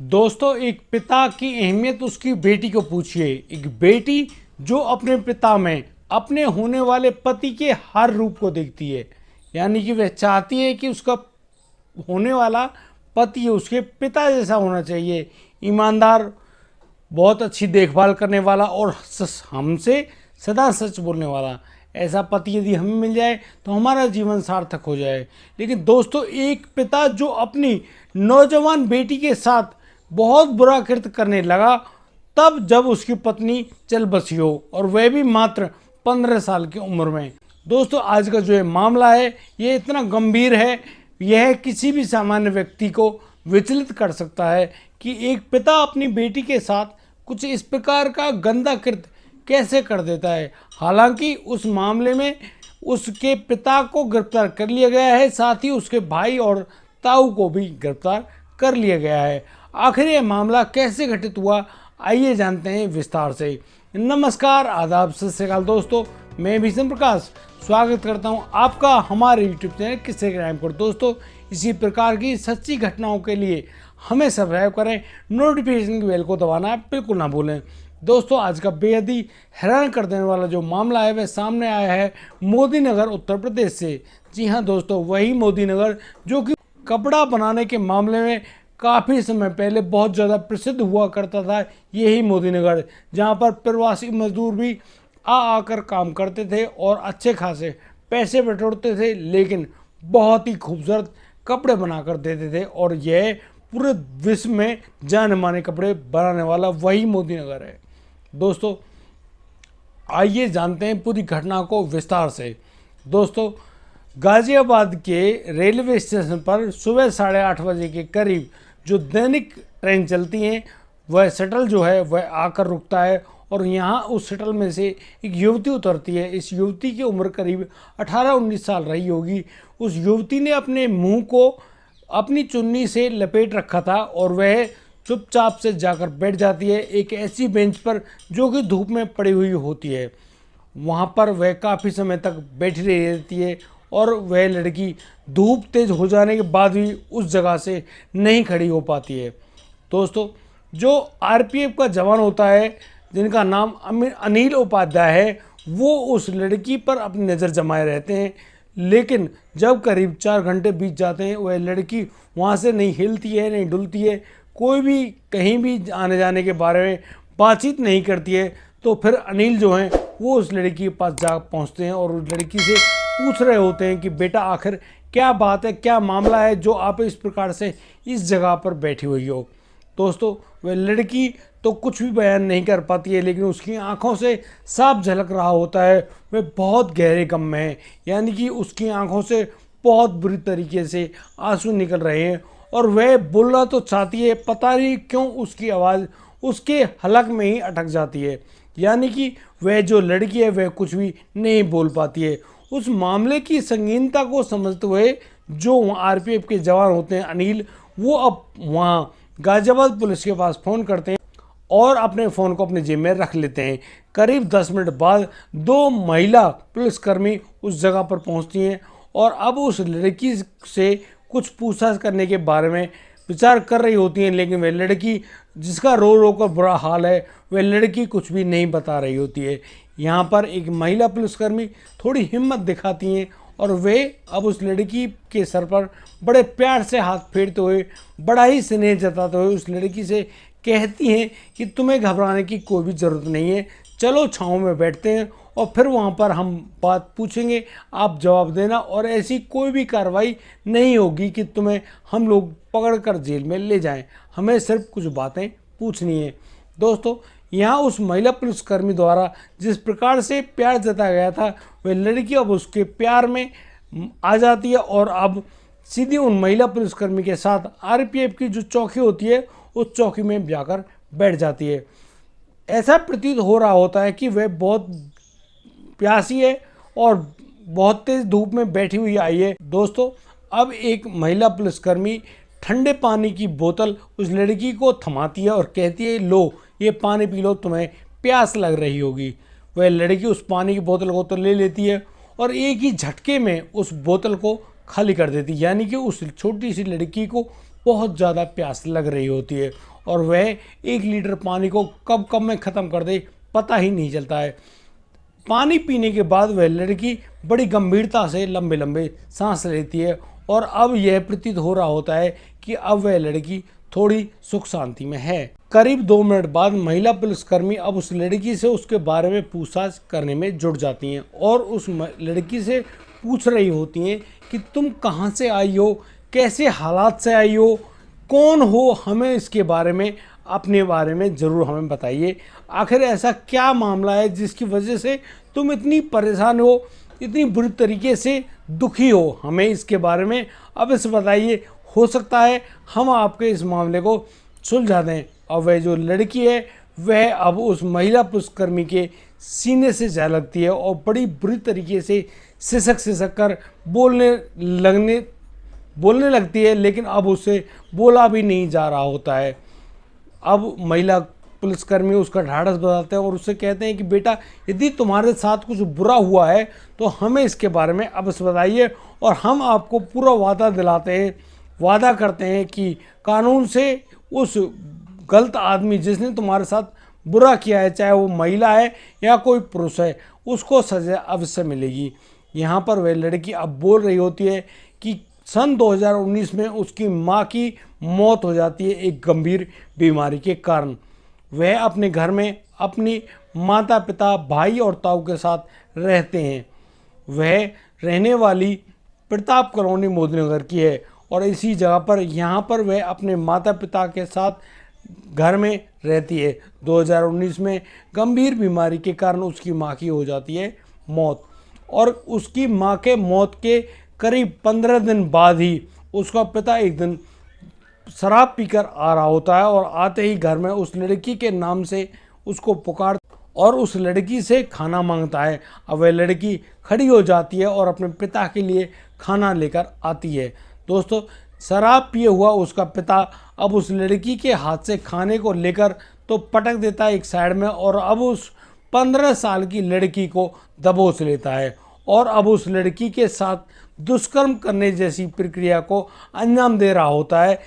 दोस्तों, एक पिता की अहमियत उसकी बेटी को पूछिए। एक बेटी जो अपने पिता में अपने होने वाले पति के हर रूप को देखती है, यानी कि वह चाहती है कि उसका होने वाला पति उसके पिता जैसा होना चाहिए। ईमानदार, बहुत अच्छी देखभाल करने वाला और हमसे सदा सच बोलने वाला। ऐसा पति यदि हमें मिल जाए तो हमारा जीवन सार्थक हो जाए। लेकिन दोस्तों, एक पिता जो अपनी नौजवान बेटी के साथ बहुत बुरा कृत्य करने लगा, तब जब उसकी पत्नी चल बसी हो, और वह भी मात्र 15 साल की उम्र में। दोस्तों, आज का जो ये मामला है, ये इतना गंभीर है, यह किसी भी सामान्य व्यक्ति को विचलित कर सकता है कि एक पिता अपनी बेटी के साथ कुछ इस प्रकार का गंदा कृत्य कैसे कर देता है। हालांकि उस मामले में उसके पिता को गिरफ्तार कर लिया गया है, साथ ही उसके भाई और ताऊ को भी गिरफ्तार कर लिया गया है। आखिर यह मामला कैसे घटित हुआ, आइए जानते हैं विस्तार से। नमस्कार, आदाब, सत श्री अकाल दोस्तों, मैं भीषण प्रकाश स्वागत करता हूं आपका हमारे यूट्यूब चैनल किस्से क्राइम पर। दोस्तों, इसी प्रकार की सच्ची घटनाओं के लिए हमें सब्सक्राइब करें, नोटिफिकेशन की बेल को दबाना बिल्कुल ना भूलें। दोस्तों, आज का बेहद ही हैरान कर देने वाला जो मामला है वह सामने आया है मोदी नगर, उत्तर प्रदेश से। जी हाँ दोस्तों, वही मोदी नगर जो कि कपड़ा बनाने के मामले में काफ़ी समय पहले बहुत ज़्यादा प्रसिद्ध हुआ करता था। यही मोदी नगर, जहाँ पर प्रवासी मजदूर भी आकर काम करते थे और अच्छे खासे पैसे बटोरते थे, लेकिन बहुत ही खूबसूरत कपड़े बना कर देते थे। और यह पूरे विश्व में जाने माने कपड़े बनाने वाला वही मोदी नगर है। दोस्तों, आइए जानते हैं पूरी घटना को विस्तार से। दोस्तों, गाजियाबाद के रेलवे स्टेशन पर सुबह 8:30 बजे के करीब जो दैनिक ट्रेन चलती हैं, वह शटल जो है वह आकर रुकता है, और यहाँ उस शटल में से एक युवती उतरती है। इस युवती की उम्र करीब 18-19 साल रही होगी। उस युवती ने अपने मुंह को अपनी चुन्नी से लपेट रखा था और वह चुपचाप से जाकर बैठ जाती है एक ऐसी बेंच पर जो कि धूप में पड़ी हुई होती है। वहाँ पर वह काफ़ी समय तक बैठी रहती है और वह लड़की धूप तेज हो जाने के बाद भी उस जगह से नहीं खड़ी हो पाती है। दोस्तों, जो आरपीएफ का जवान होता है जिनका नाम अनिल उपाध्याय है, वो उस लड़की पर अपनी नज़र जमाए रहते हैं। लेकिन जब करीब 4 घंटे बीत जाते हैं, वह लड़की वहाँ से नहीं हिलती है, नहीं डुलती है, कोई भी कहीं भी आने जाने के बारे में बातचीत नहीं करती है। तो फिर अनिल जो हैं वो उस लड़की के पास जा पहुँचते हैं और उस लड़की से पूछ रहे होते हैं कि बेटा, आखिर क्या बात है, क्या मामला है जो आप इस प्रकार से इस जगह पर बैठी हुई हो। दोस्तों, वह लड़की तो कुछ भी बयान नहीं कर पाती है, लेकिन उसकी आंखों से साफ झलक रहा होता है वह बहुत गहरे गम में है। यानी कि उसकी आंखों से बहुत बुरी तरीके से आंसू निकल रहे हैं और वह बोलना तो चाहती है, पता नहीं क्यों उसकी आवाज़ उसके हलक में ही अटक जाती है। यानी कि वह जो लड़की है वह कुछ भी नहीं बोल पाती है। उस मामले की संगीनता को समझते हुए जो आरपीएफ के जवान होते हैं अनिल, वो अब वहाँ गाजियाबाद पुलिस के पास फ़ोन करते हैं और अपने फ़ोन को अपने जेब में रख लेते हैं। करीब 10 मिनट बाद 2 महिला पुलिसकर्मी उस जगह पर पहुंचती हैं और अब उस लड़की से कुछ पूछताछ करने के बारे में विचार कर रही होती हैं। लेकिन वह लड़की, जिसका रो रो कर बुरा हाल है, वह लड़की कुछ भी नहीं बता रही होती है। यहाँ पर एक महिला पुलिसकर्मी थोड़ी हिम्मत दिखाती हैं और वे अब उस लड़की के सर पर बड़े प्यार से हाथ फेरते हुए, बड़ा ही स्नेह जताते हुए उस लड़की से कहती हैं कि तुम्हें घबराने की कोई भी ज़रूरत नहीं है, चलो छाँव में बैठते हैं और फिर वहाँ पर हम बात पूछेंगे, आप जवाब देना, और ऐसी कोई भी कार्रवाई नहीं होगी कि तुम्हें हम लोग पकड़ कर जेल में ले जाएं। हमें सिर्फ कुछ बातें पूछनी है। दोस्तों, यहाँ उस महिला पुलिसकर्मी द्वारा जिस प्रकार से प्यार जताया गया था, वह लड़की अब उसके प्यार में आ जाती है और अब सीधी उन महिला पुलिसकर्मी के साथ आरपीएफ की जो चौकी होती है उस चौकी में जाकर बैठ जाती है। ऐसा प्रतीत हो रहा होता है कि वह बहुत प्यासी है और बहुत तेज धूप में बैठी हुई आई है। दोस्तों, अब एक महिला पुलिसकर्मी ठंडे पानी की बोतल उस लड़की को थमाती है और कहती है, लो ये पानी पी लो, तुम्हें प्यास लग रही होगी। वह लड़की उस पानी की बोतल को तो ले लेती है और एक ही झटके में उस बोतल को खाली कर देती है। यानी कि उस छोटी सी लड़की को बहुत ज़्यादा प्यास लग रही होती है और वह 1 लीटर पानी को कब कब में ख़त्म कर दे पता ही नहीं चलता है। पानी पीने के बाद वह लड़की बड़ी गंभीरता से लंबे लंबे सांस लेती है और अब यह प्रतीत हो रहा होता है कि अब वह लड़की थोड़ी सुख शांति में है। करीब 2 मिनट बाद महिला पुलिसकर्मी अब उस लड़की से उसके बारे में पूछताछ करने में जुट जाती हैं और उस लड़की से पूछ रही होती हैं कि तुम कहाँ से आई हो, कैसे हालात से आई हो, कौन हो, हमें इसके बारे में, अपने बारे में ज़रूर हमें बताइए। आखिर ऐसा क्या मामला है जिसकी वजह से तुम इतनी परेशान हो, इतनी बुरी तरीके से दुखी हो, हमें इसके बारे में अब इसे बताइए। हो सकता है हम आपके इस मामले को सुलझा दें। और वह जो लड़की है वह अब उस महिला पुलिसकर्मी के सीने से जा लगती है और बड़ी बुरी तरीके से सिसक कर बोलने लगती है, लेकिन अब उससे बोला भी नहीं जा रहा होता है। अब महिला पुलिसकर्मी उसका ढाढ़स बताते हैं और उससे कहते हैं कि बेटा, यदि तुम्हारे साथ कुछ बुरा हुआ है तो हमें इसके बारे में अब बताइए और हम आपको पूरा वादा करते हैं कि कानून से उस गलत आदमी जिसने तुम्हारे साथ बुरा किया है, चाहे वो महिला है या कोई पुरुष है, उसको सजा अवश्य मिलेगी। यहाँ पर वह लड़की अब बोल रही होती है कि सन 2019 में उसकी माँ की मौत हो जाती है एक गंभीर बीमारी के कारण। वह अपने घर में अपनी माता पिता, भाई और ताऊ के साथ रहते हैं। वह रहने वाली प्रताप कॉलोनी मोदीनगर की है और इसी जगह पर यहाँ पर वह अपने माता पिता के साथ घर में रहती है। 2019 में गंभीर बीमारी के कारण उसकी माँ की हो जाती है मौत और उसकी माँ के मौत के करीब 15 दिन बाद ही उसका पिता एक दिन शराब पीकर आ रहा होता है और आते ही घर में उस लड़की के नाम से उसको पुकार और उस लड़की से खाना मांगता है। अब वह लड़की खड़ी हो जाती है और अपने पिता के लिए खाना लेकर आती है। दोस्तों, शराब पिए हुआ उसका पिता अब उस लड़की के हाथ से खाने को लेकर तो पटक देता है एक साइड में और अब उस 15 साल की लड़की को दबोच लेता है और अब उस लड़की के साथ दुष्कर्म करने जैसी प्रक्रिया को अंजाम दे रहा होता है।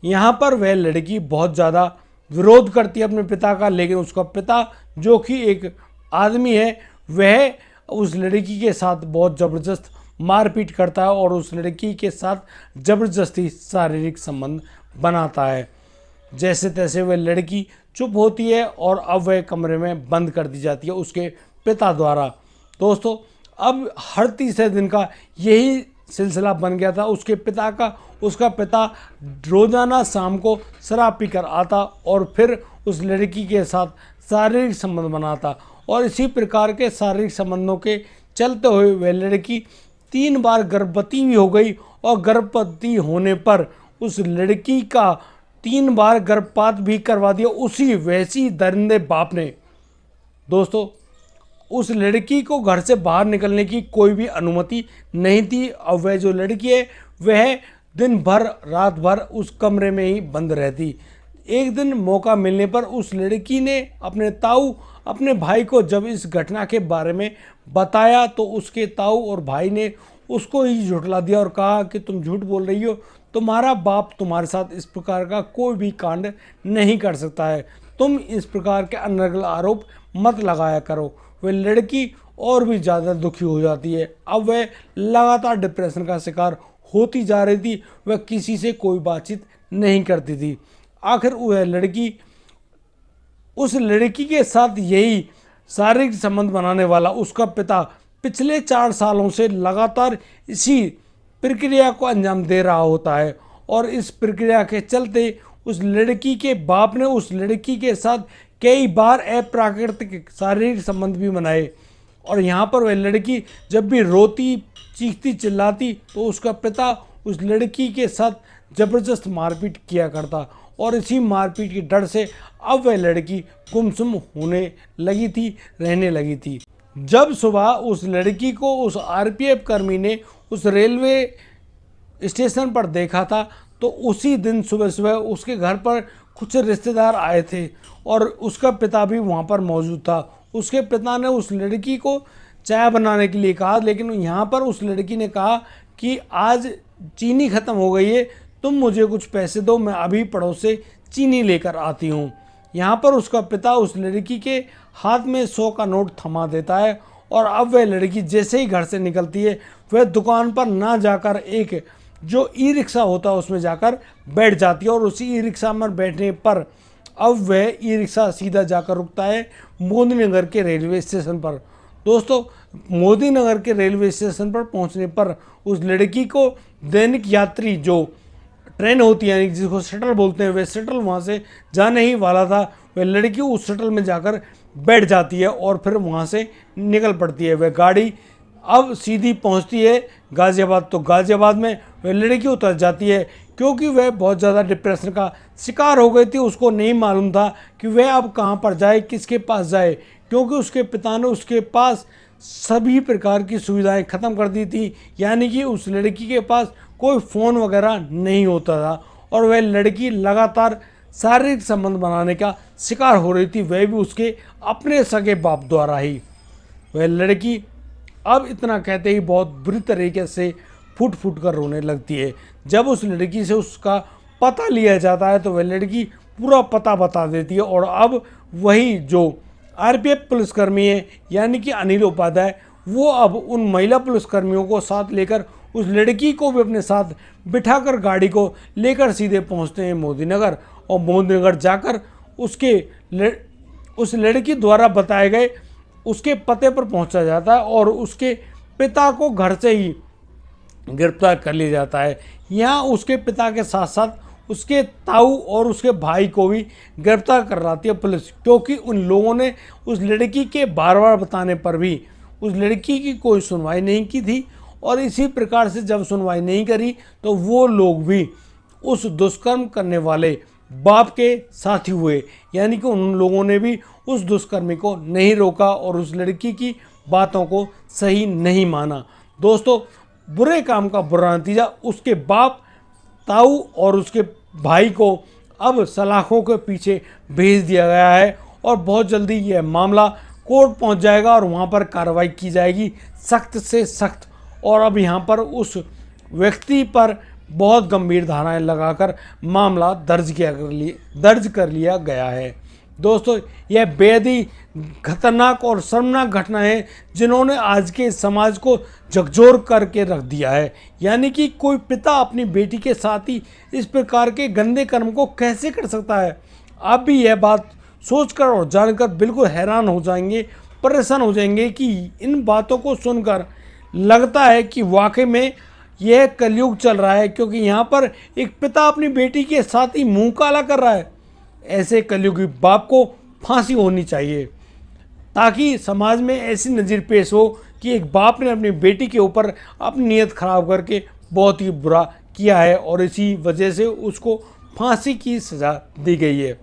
यहाँ पर वह लड़की बहुत ज़्यादा विरोध करती है अपने पिता का, लेकिन उसका पिता जो कि एक आदमी है वह उस लड़की के साथ बहुत ज़बरदस्त मारपीट करता है और उस लड़की के साथ ज़बरदस्ती शारीरिक संबंध बनाता है। जैसे तैसे वह लड़की चुप होती है और अब वह कमरे में बंद कर दी जाती है उसके पिता द्वारा। दोस्तों, अब हर तीसरे दिन का यही सिलसिला बन गया था उसके पिता का। उसका पिता रोज़ाना शाम को शराब पीकर आता और फिर उस लड़की के साथ शारीरिक संबंध बनाता और इसी प्रकार के शारीरिक संबंधों के चलते हुए वह लड़की 3 बार गर्भवती भी हो गई और गर्भवती होने पर उस लड़की का 3 बार गर्भपात भी करवा दिया उसी वैसी दरिंदे बाप ने। दोस्तों, उस लड़की को घर से बाहर निकलने की कोई भी अनुमति नहीं थी और वह जो लड़की है वह दिन भर रात भर उस कमरे में ही बंद रहती। एक दिन मौका मिलने पर उस लड़की ने अपने ताऊ, अपने भाई को जब इस घटना के बारे में बताया तो उसके ताऊ और भाई ने उसको ही झुठला दिया और कहा कि तुम झूठ बोल रही हो, तुम्हारा बाप तुम्हारे साथ इस प्रकार का कोई भी कांड नहीं कर सकता है, तुम इस प्रकार के अनर्गल आरोप मत लगाया करो। वह लड़की और भी ज़्यादा दुखी हो जाती है। अब वह लगातार डिप्रेशन का शिकार होती जा रही थी। वह किसी से कोई बातचीत नहीं करती थी। आखिर वह लड़की उस लड़की के साथ यही शारीरिक संबंध बनाने वाला उसका पिता पिछले 4 सालों से लगातार इसी प्रक्रिया को अंजाम दे रहा होता है और इस प्रक्रिया के चलते उस लड़की के बाप ने उस लड़की के साथ कई बार अप्राकृतिक शारीरिक संबंध भी बनाए और यहाँ पर वह लड़की जब भी रोती, चीखती, चिल्लाती तो उसका पिता उस लड़की के साथ ज़बरदस्त मारपीट किया करता और इसी मारपीट के डर से अब वह लड़की गुमसुम होने लगी थी, रहने लगी थी। जब सुबह उस लड़की को उस आरपीएफ कर्मी ने उस रेलवे स्टेशन पर देखा था तो उसी दिन सुबह सुबह उसके घर पर कुछ रिश्तेदार आए थे और उसका पिता भी वहाँ पर मौजूद था। उसके पिता ने उस लड़की को चाय बनाने के लिए कहा, लेकिन यहाँ पर उस लड़की ने कहा कि आज चीनी ख़त्म हो गई है, तुम मुझे कुछ पैसे दो, मैं अभी पड़ोस से चीनी लेकर आती हूँ। यहाँ पर उसका पिता उस लड़की के हाथ में 100 का नोट थमा देता है और अब वह लड़की जैसे ही घर से निकलती है वह दुकान पर ना जाकर एक जो ई रिक्शा होता है उसमें जाकर बैठ जाती है और उसी ई रिक्शा में बैठने पर अब वह ई रिक्शा सीधा जाकर रुकता है मोदी नगर के रेलवे स्टेशन पर। दोस्तों, मोदी नगर के रेलवे स्टेशन पर पहुंचने पर उस लड़की को दैनिक यात्री जो ट्रेन होती है जिसको शटल बोलते हैं, वह शटल वहाँ से जाने ही वाला था। वह लड़की उस शटल में जाकर बैठ जाती है और फिर वहाँ से निकल पड़ती है। वह गाड़ी अब सीधी पहुँचती है गाज़ियाबाद। तो गाज़ियाबाद में वह लड़की उतर जाती है क्योंकि वह बहुत ज़्यादा डिप्रेशन का शिकार हो गई थी। उसको नहीं मालूम था कि वह अब कहाँ पर जाए, किसके पास जाए, क्योंकि उसके पिता ने उसके पास सभी प्रकार की सुविधाएं ख़त्म कर दी थी। यानी कि उस लड़की के पास कोई फ़ोन वगैरह नहीं होता था और वह लड़की लगातार शारीरिक संबंध बनाने का शिकार हो रही थी, वह भी उसके अपने सगे बाप द्वारा ही। वह लड़की अब इतना कहते ही बहुत बुरी तरीके से फूट फूट कर रोने लगती है। जब उस लड़की से उसका पता लिया जाता है तो वह लड़की पूरा पता बता देती है और अब वही जो आरपीएफ पुलिसकर्मी है यानी कि अनिल उपाध्याय, वो अब उन महिला पुलिसकर्मियों को साथ लेकर उस लड़की को भी अपने साथ बिठाकर गाड़ी को लेकर सीधे पहुंचते हैं मोदी नगर और मोदी नगर जाकर उस लड़की द्वारा बताए गए उसके पते पर पहुंचा जाता है और उसके पिता को घर से ही गिरफ्तार कर लिया जाता है। यहाँ उसके पिता के साथ साथ उसके ताऊ और उसके भाई को भी गिरफ्तार कर लाती है पुलिस, क्योंकि उन लोगों ने उस लड़की के बार बार बताने पर भी उस लड़की की कोई सुनवाई नहीं की थी। और इसी प्रकार से जब सुनवाई नहीं करी तो वो लोग भी उस दुष्कर्म करने वाले बाप के साथी हुए, यानी कि उन लोगों ने भी उस दुष्कर्मी को नहीं रोका और उस लड़की की बातों को सही नहीं माना। दोस्तों, बुरे काम का बुरा नतीजा उसके बाप, ताऊ और उसके भाई को अब सलाखों के पीछे भेज दिया गया है और बहुत जल्दी यह मामला कोर्ट पहुंच जाएगा और वहां पर कार्रवाई की जाएगी सख्त से सख्त। और अब यहां पर उस व्यक्ति पर बहुत गंभीर धाराएं लगाकर मामला दर्ज कर लिया गया है। दोस्तों, यह बेहद ही खतरनाक और शर्मनाक घटना है जिन्होंने आज के समाज को झकझोर करके रख दिया है। यानी कि कोई पिता अपनी बेटी के साथ ही इस प्रकार के गंदे कर्म को कैसे कर सकता है। आप भी यह बात सोचकर और जानकर बिल्कुल हैरान हो जाएंगे, परेशान हो जाएंगे कि इन बातों को सुनकर लगता है कि वाकई में यह कलयुग चल रहा है, क्योंकि यहाँ पर एक पिता अपनी बेटी के साथ ही मुंह काला कर रहा है। ऐसे कलयुगी बाप को फांसी होनी चाहिए ताकि समाज में ऐसी नज़र पेश हो कि एक बाप ने अपनी बेटी के ऊपर अपनी नीयत खराब करके बहुत ही बुरा किया है और इसी वजह से उसको फांसी की सज़ा दी गई है।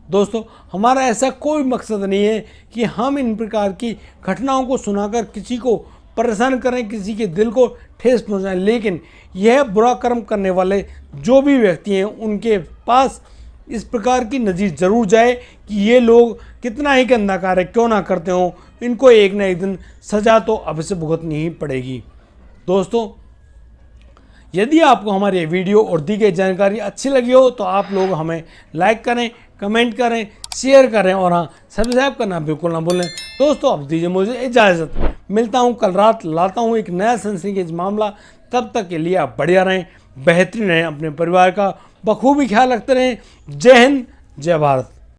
दोस्तों, हमारा ऐसा कोई मकसद नहीं है कि हम इन प्रकार की घटनाओं को सुनाकर किसी को परेशान करें, किसी के दिल को ठेस पहुंचाएं, लेकिन यह बुरा कर्म करने वाले जो भी व्यक्ति हैं उनके पास इस प्रकार की नज़र ज़रूर जाए कि ये लोग कितना ही गंदा कार्य क्यों ना करते हों, इनको एक ना एक दिन सज़ा तो अवश्य भुगतनी ही पड़ेगी। दोस्तों, यदि आपको हमारी वीडियो और दी गई जानकारी अच्छी लगी हो तो आप लोग हमें लाइक करें, कमेंट करें, शेयर करें और हाँ, सब्सक्राइब करना बिल्कुल ना भूलें। दोस्तों, अब दीजिए मुझे इजाज़त, मिलता हूँ कल रात, लाता हूँ एक नया सनसनीखेज मामला। तब तक के लिए आप बढ़िया रहें, बेहतरीन रहें, अपने परिवार का बखूबी ख्याल रखते रहें। जय हिंद, जय भारत।